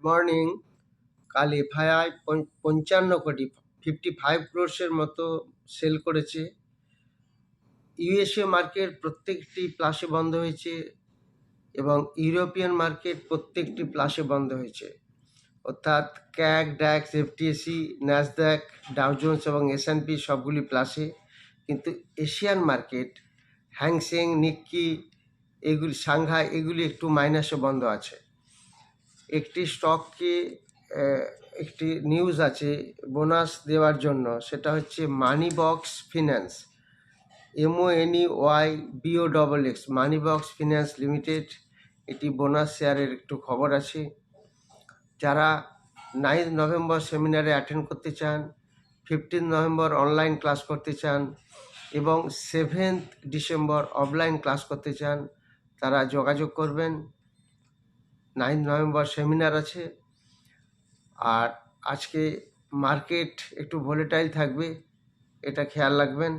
Morning. কাল FII 55 কোটি 55 ক্রোর্সের মতো সেল করেছে। ইউএসএ মার্কেট প্রত্যেকটি প্লাসে বন্ধ হয়েছে এবং ইউরোপিয়ান মার্কেট প্রত্যেকটি প্লাসে বন্ধ হয়েছে। অর্থাৎ CAC, DAX, FTSE, NASDAQ, Dow Jones এবং এসএনপি সবগুলি প্লাসে, কিন্তু এশিয়ান মার্কেট হ্যাংসেং, নিক্কি, এগুলি সাংহাই এগুলি একটু মাইনাসে বন্ধ আছে। একটি স্টককে একটি নিউজ আছে বোনাস দেওয়ার জন্য, সেটা হচ্ছে মানিবক্স ফিন্যান্স, MONEYBOXX, মানিবক্স ফিন্যান্স লিমিটেড। এটি বোনাস শেয়ারের একটু খবর আছে। যারা 9 নভেম্বর সেমিনারে অ্যাটেন্ড করতে চান, 15 নভেম্বর অনলাইন ক্লাস করতে চান এবং 7 ডিসেম্বর অফলাইন ক্লাস করতে চান, তারা যোগাযোগ করবেন। 9 নভেম্বর সেমিনার আছে। আর আজকে মার্কেট একটু ভোলেটাইল থাকবে, এটা খেয়াল রাখবেন।